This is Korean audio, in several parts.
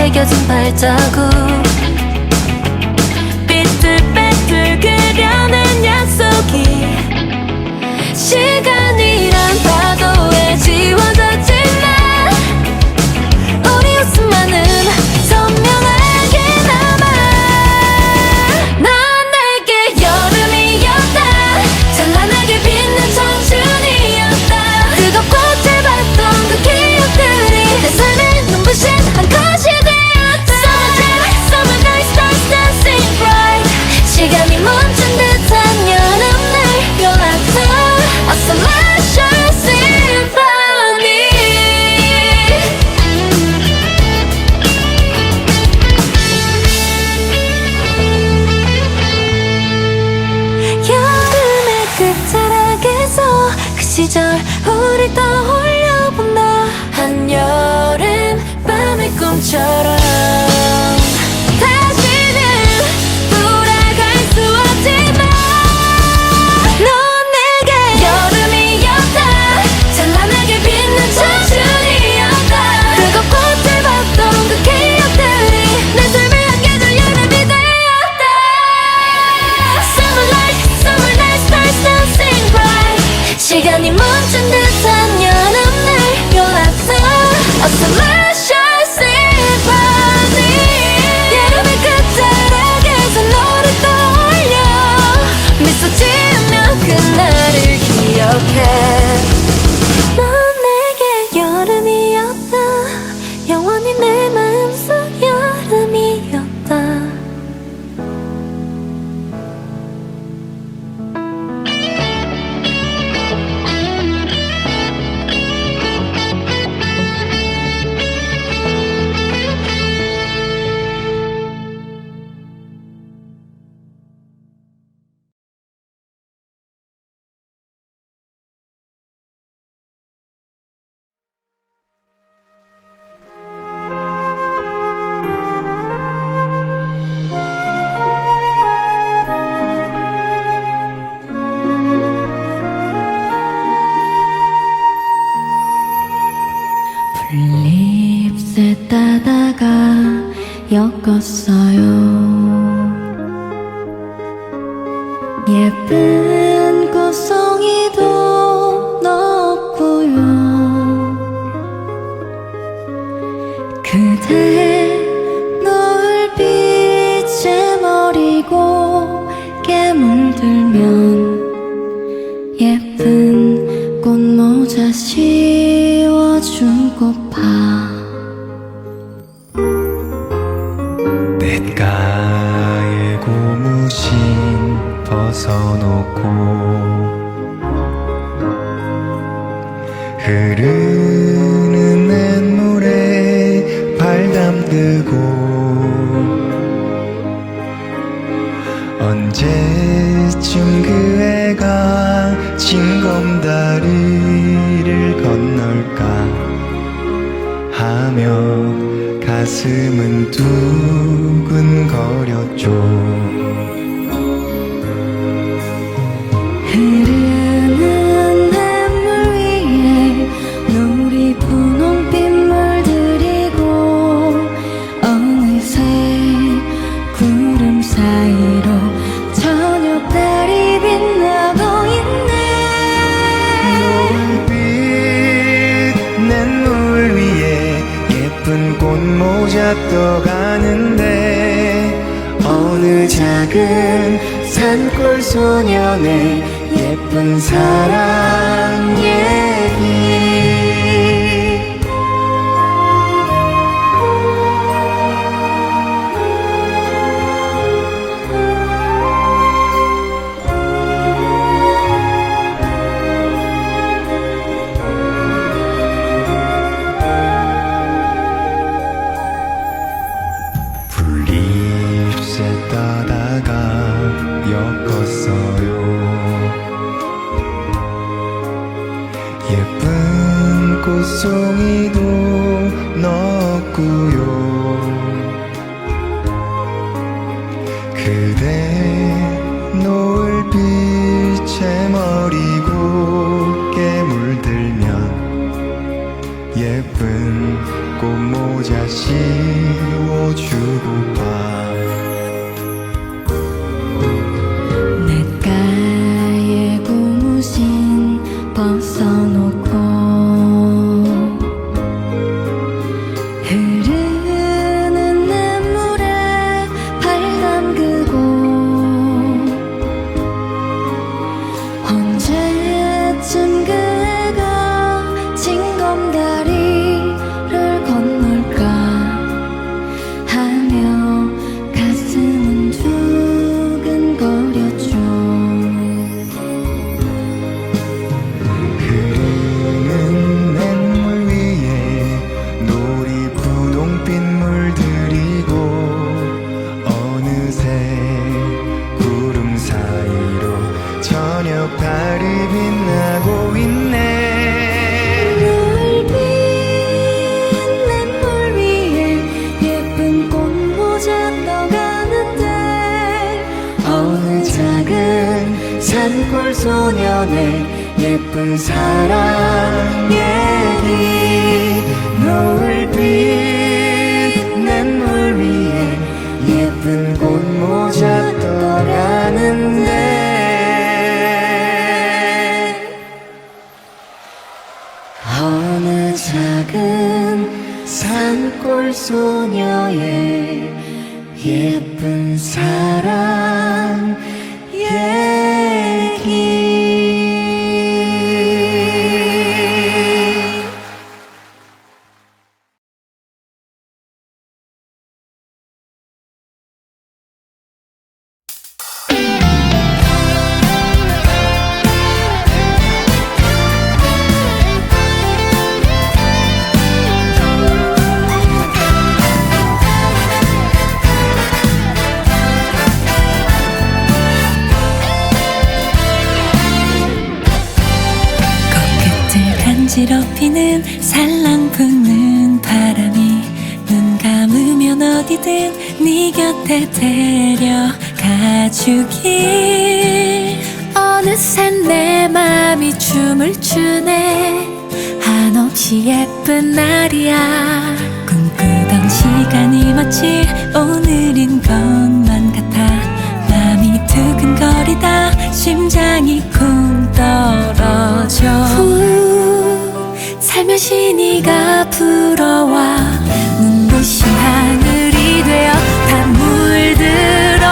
새겨진 발자국 삐뚤빼뚤 그려낸 약속이 시간이란 파도에 지워졌지만 우리 웃음만은 선명하게 남아. 넌 내게 여름이었다. 찬란하게 빛난 청춘이었다. 뜨겁고 짧았던 그 기억들이 내 삶의 눈부신 한 컷이 되었다. Summer night stars dancing bright. 시간이 멈춘 듯한 여름날 연락처 A celestial symphony. 여름의 끝자락에서 그 시절 우리 떠올려본다. 한여름 밤의 꿈처럼 다시는 돌아갈 수 없지만 넌 내게 여름이었다. 찬란하게 빛난 청춘이었다. 뜨겁고 짧았던 그 기억들이 내 삶의 한 계절 여름이 되었다. Summer night stars dancing bright. 시간이 멈춘 듯한 여름날 연락처 A celestial symphony. 여름의 끝자락에서 너를 떠올려 미소 지으며 그날을 기억해. 넌 내게 여름이었다. 영원히 내 마음속 여름이었다. 풀잎새 따다가 엮었어요. 예쁜 꽃송이도 넣었고요. 그대 노을빛에 머리고 깨물들면 예쁜 꽃모자 씌워준 꽃파. 냇가에 고무신 벗어놓고 흐르는 냇물에 발 담그고 언제쯤 그 애가 징검다리를 건널까 하며 가슴은 두근거렸죠. 흐르는 냇물 위에 누리 분홍빛 물들이고 어느새 구름 사이로 저녁달이 빛나고 있네. 노을빛 냇물 위에 예쁜 꽃모자 떠가는데 어느 작은 산골 소년의 예쁜 사랑 얘기. 풀잎새 따다가 엮었어요. 예쁜 예쁜 꽃모자 씌워주고파 냇가에 고무신 벗어놓고 흐르는 냇물에 발 담그고 언제쯤 그 애가 징검다리를 건널까 하며 가슴은 두근거렸죠. 흐르는 냇물 위에 놀이 분홍빛 물들이고 어느새 구름 사이로 저녁 달이 빛나고 있네. 노을빛 냇물 위에 예쁜 꽃모자 떠가는데 어느 작은 산골 소년의 예쁜 사랑 얘기 노을빛 냇물 위에 예쁜 꽃모자 떠가는데 어느 작은 산골 소녀의 예쁜 사랑 얘기 코끝을 간지럽히는 살랑 부는 바람이 눈 감으면 어디든 네 곁에 데려가주길 어느새 내 맘이 춤을 추네 한없이 예쁜 날이야 꿈꾸던 시간이 마치 오늘인 것만 같아 맘이 두근거리다 심장이 쿵 떨어져 살며시 네가 불어와 눈부신 하늘이 되어 다 물들어가요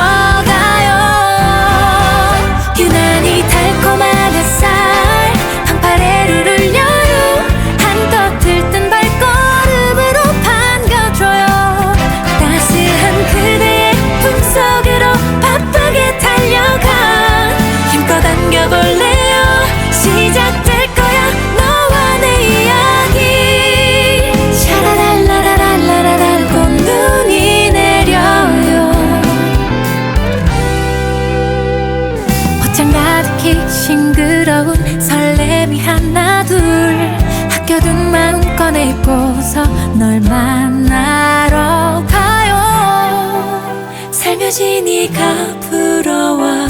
유난히 달콤한 햇살 방파레를 울려요 한껏 들뜬 발걸음으로 반겨줘요 따스한 그대의 품속으로 바쁘게 달려가 힘껏 안겨볼래요 시작될 거야 너와 내 이야기 샤라랄라라랄라랄 꽃눈이 내려요 옷장 가득히 싱그러운 설렘이 하나 둘 아껴둔 마음껏 입고서 널 만나러 가요 살며시 네가 불어와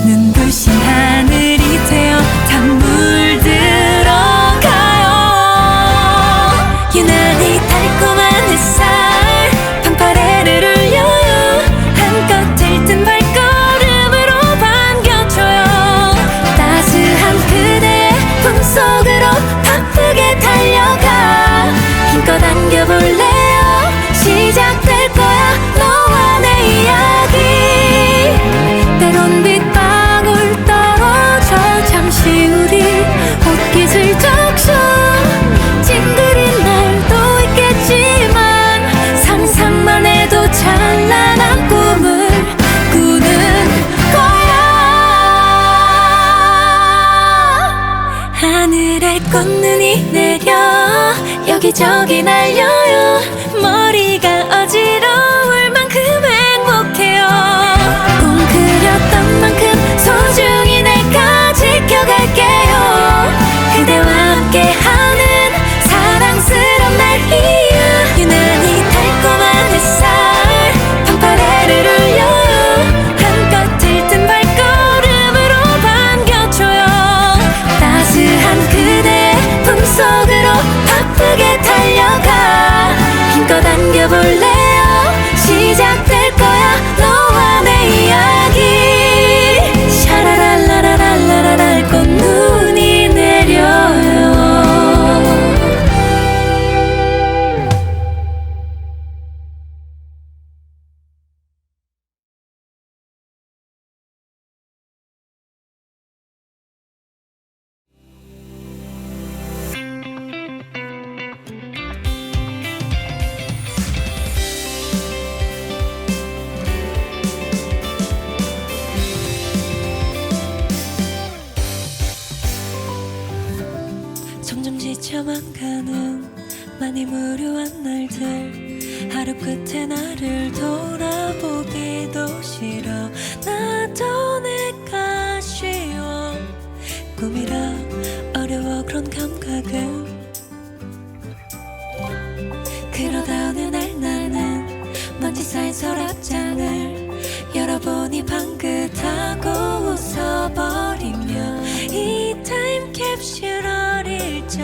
눈부신 하늘이 되어 다 물들어가요 유난히 달콤한 햇살 방파레를 울려요 한껏 들뜬 발걸음으로 반겨줘요 따스한 그대의 품속으로 바쁘게 달려가 힘껏 안겨볼래요 시작될 거야 너와 내 이야기 때론 빗방울 떨어져 잠시 우리 옷깃을 적셔 찡그린 날도 있겠지만 상상만 해도 찬란한 꿈을 꾸는 거야 하늘에 꽃눈이 내려 여기저기 날려요 머리가 어지러울 만큼 행복해요 꿈 그렸던 만큼 소중히 내가 지켜갈게요 그대와 함께하는 사랑스러운 날이야 유난히 달콤한 햇살 방파레를 울려요 한껏 들뜬 발걸음으로 반겨줘요 따스한 그대의 품속으로 바쁘게 달려 마음껏 안겨볼래요. 시작될 거야 너와 내 이야기. 샤라랄라라랄라랄 꽃눈이 내려요. 점점 지쳐만 가는 많이 무료한 날들. 하루 끝에 나를 돌아보기도 싫어. 나도 내가 쉬워. 꿈이라 어려워 그런 감각은. 그러다 어느 날 나는 먼지 쌓인 서랍장을 열어보니 방긋하고 웃어버리며 이 타임캡슐 어릴 적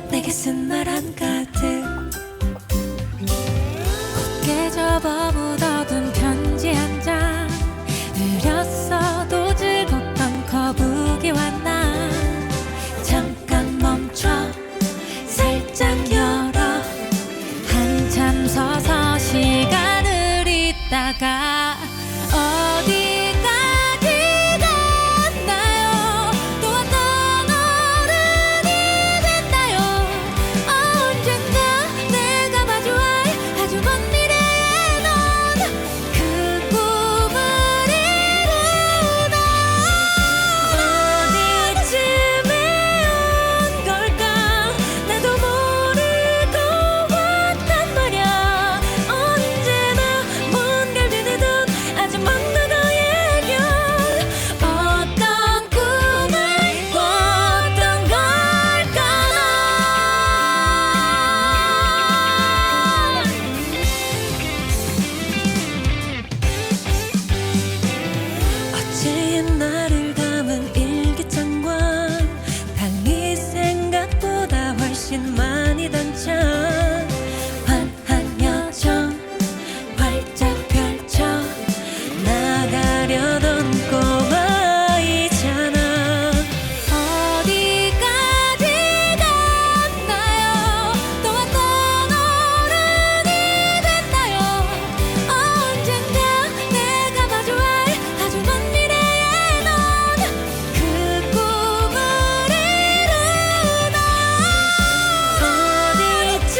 내게 쓴 말 한가득. 굳게 접어 묻어둔 편지 한 장. 느렸어도 즐겁던 거북이와 나. 잠깐 멈춰 살짝 열어. 한참 서서 시간을 있다가 어디까지 갔나요? 또 어떤 어른이 됐나요? 언젠가 내가 마주할 아주 먼 미래에 넌 그 꿈을 이루나. 어디쯤에 온 걸까? 나도 모르고 왔단 말야. 언제나 뭔가를 드리던 아주 먼 누구에겐 어떤 꿈을 꿨던 걸까. 어제 옛날을 담은 일기장과 달리 생각보다 훨씬 많이 단창. 환한 여정 활짝 펼쳐 나가려던 꼬마이잖아. 어디까지 갔나요? 또 어떤 어른이 됐나요? 언젠가 내가 마주할 아주 먼 미래에 넌 그 꿈을 이루나. 어디쯤에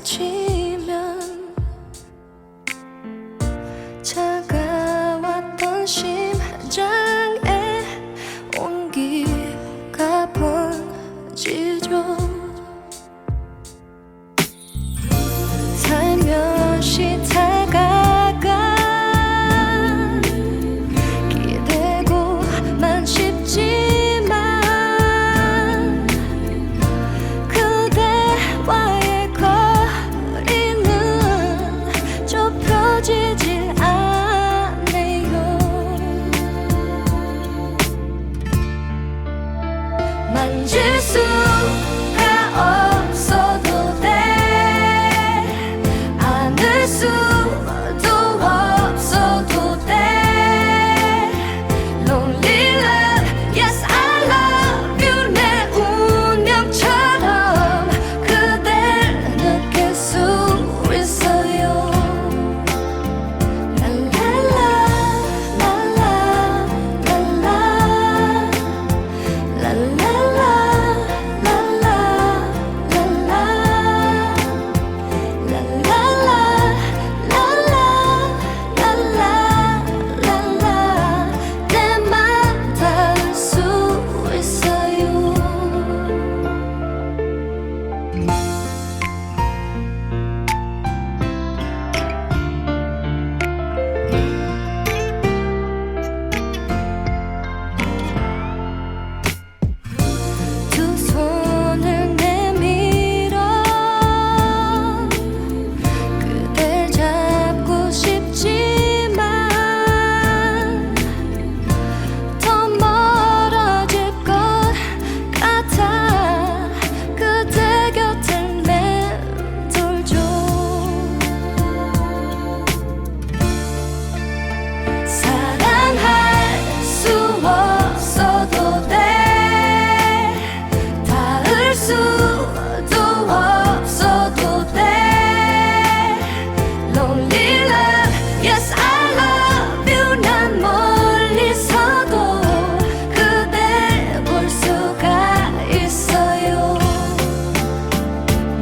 스치면 차가웠던 심장에 온기가 번지죠. 살며시 다가가 기대고만 싶지만 그대와의 거리는 좁혀지질 않네요. 만질 수가 없어도 돼, 안을 수도 없어도 돼. Lonely love, yes I love you. 내 운명처럼 그댈 느낄 수 있어요. 랄랄라 랄라 랄라 랄랄라 랄라 내 맘 닿을 수 있어요. 두 손을 내밀어 그댈 잡고 싶지만 더 멀어질 것 같아 그대 곁을 맴돌죠. 사랑할 수 없어도 돼, 닿을 수도 없어도 돼. Lonely love, yes I love you. 난 멀리서도 그댈 볼 수가 있어요.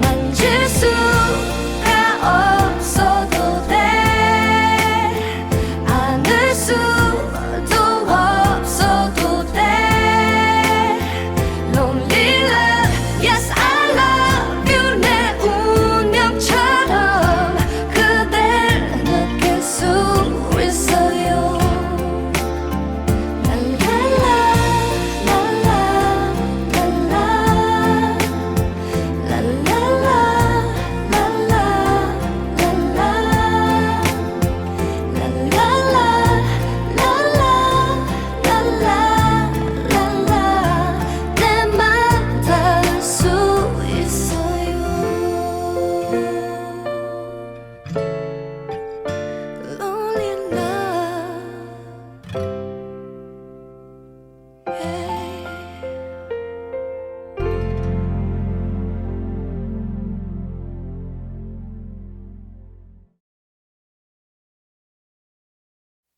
만질 수가 없어도 돼, 안을 수도 없어도 돼. Lonely love, yes I love you. 내 운명처럼 그댈 느낄 수 있어요. 랄랄라 랄라 랄라 랄랄라 랄라 내 맘 닿을 수 있어요. Lonely love, yeah.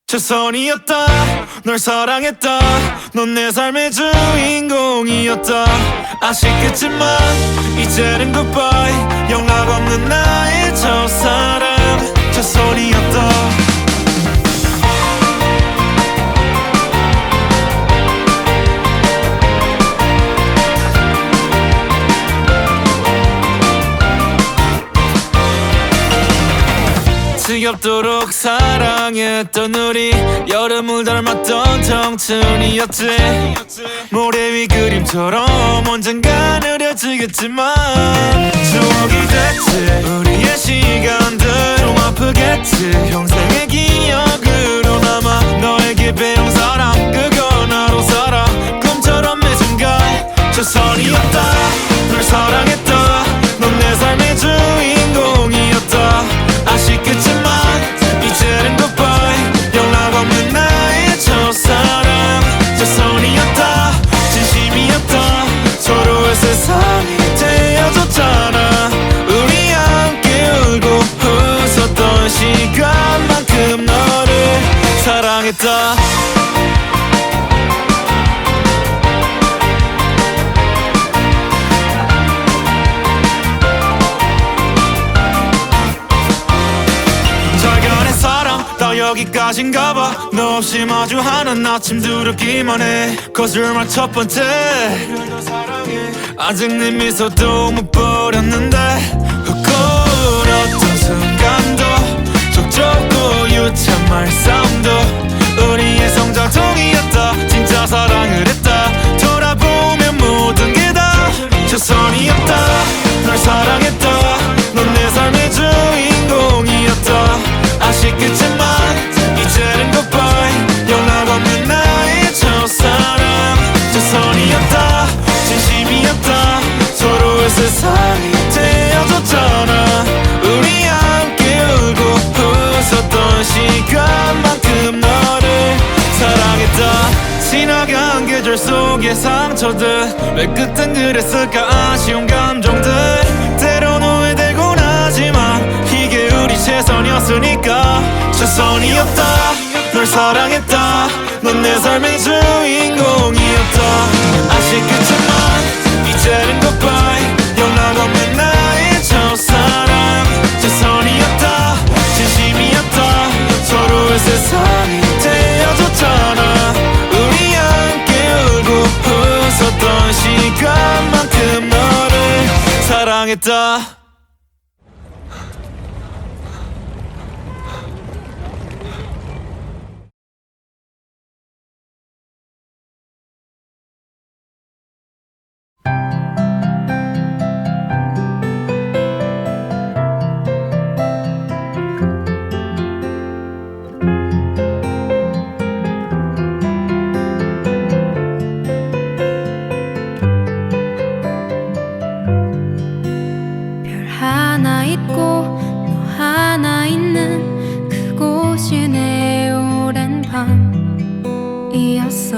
최선이었다, 널 사랑했다, 넌 내 삶의 주인공이었다. 아쉽겠지만 이제는 goodbye, 영락 없는 나의 첫사랑. 최선이었다. 지겹도록 사랑했던 우리, 여름을 닮았던 청춘이었지. 모래 위 그림처럼 언젠가 느려지겠지만 추억이 됐지. 우리의 시간들 좀 아프겠지. 평생의 기억으로 남아 너에게 배운 사랑, 그건 하루 살아 꿈처럼 매 순간. 최선이었다, 널 사랑했다, 넌 내 삶의 주인공이었다. 아쉽겠지만 이제는 goodbye, 연락 없는 나의 첫사랑. 최선이었다, 진심이었다, 서로의 세상이 되어줬잖아. 우리 함께 울고 웃었던 시간만큼 너를 사랑했다. 여기까진가 봐. 너 없이 마주하는 아침 두렵기만 해. 거짓말 첫 번째 아직 네 미소도 못 버렸는데 어떤 순간도 촉촉고 유치한 말싸움도 우리의 성장통이었다. 진짜 사랑을 했다. 돌아보면 모든 게 다 최선이었다. 널 사랑했다. 넌 내 삶의 주인공이었다. 아쉽겠지만 이제는 goodbye. 연락 없는 나의 첫사랑. 최선이었다. 진심이었다. 서로의 세상이 되어줬잖아. 우리 함께 울고 웃었던 시간만큼 너를 사랑했다. 지나간 계절 속의 상처들 왜 그땐 그랬을까. 아쉬운 감정들 때론 후회되곤 하지만 이게 우리 최선이었으니까. 최선이었다. 널 사랑했다. 넌 내 삶의 주인공이었다. 아쉽겠지만 이제는 goodbye. 연락 없는 나의 첫사랑. 최선이었다. 진심이었다. 서로의 세상이 되어줬잖아. 우리 함께 울고 웃었던 시간만큼 너를 사랑했다. 별 하나 있고 너 하나 있는 그곳이 내 오랜 밤이었어.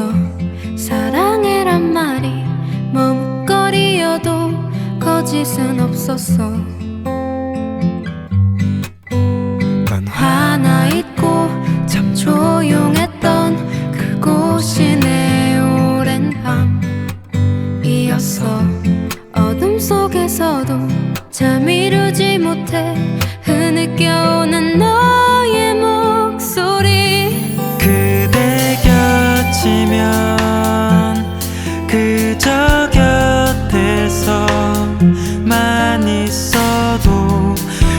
사랑해란 말이 머뭇거리여도 거짓은 없었어. 넌 하나 있고 참 조용했던 그곳이 내 오랜 밤이었어. 어둠 속에서도 잠 이루지 못해 흐느껴오는 너의 목소리. 그대 곁이면 그저 곁에서만 있어도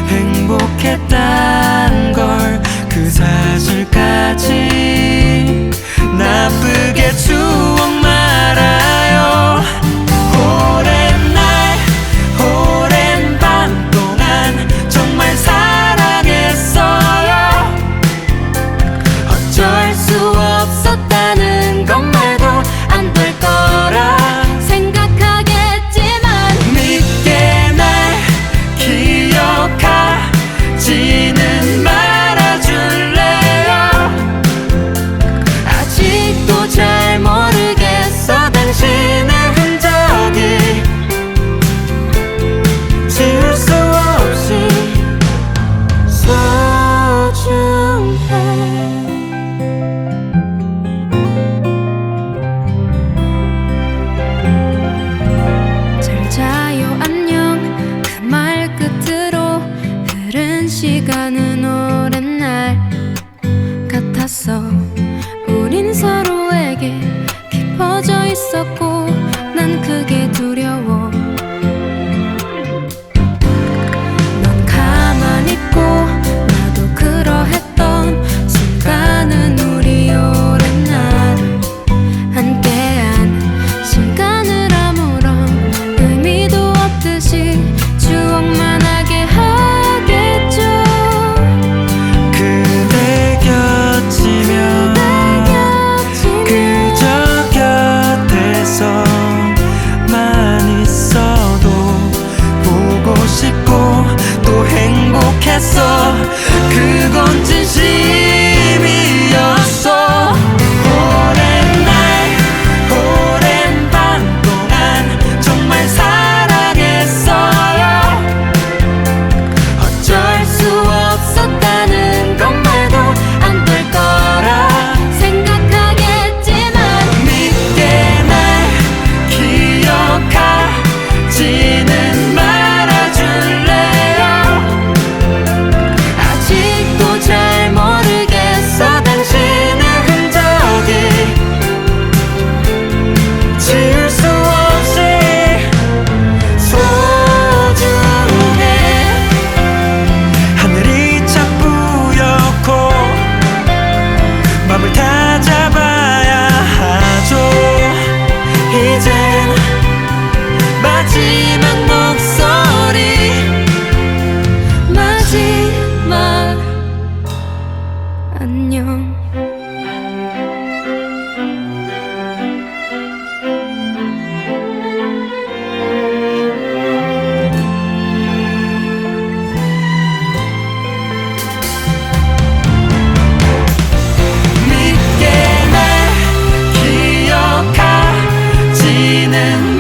행복했단 걸. 그 사실까지 나쁘게 추억 말아요. 오랜 날 오랜 밤 동안 정말 사랑했어요. 어쩔 수 없었다는 것 말고 안 될 거라 생각하겠지만 믿게 날 기억하지는 말아줄래요. 아직도 잘 모르겠어 당신의 흔적이. 지울 수 없이 소중해. 잘 자요 안녕 그 말 끝으로 흐른 시간은 오랜 날 같았어. 우린 서로에게 깊어져 있었고 난 그게 두려워. 넌 가만히 있고 나도 그러했던 순간은 우리 오랜 날 함께한 시간을 아무런 의미도 없듯이 추억만 하게 하겠죠. 그대 곁이면 그저 곁에서만 있어도 보고 싶고 또 행복했어. 그건 진심이었어. 오랜 날 오랜 밤 동안 정말 사랑했어요. 어쩔 수 없었다는 것 말고 안 될 거라 생각하겠지만 믿게 날 기억하지는 말아줄래요. 아직도 잘 마지막 목소리 마지막 안녕. 믿게 날 기억하지는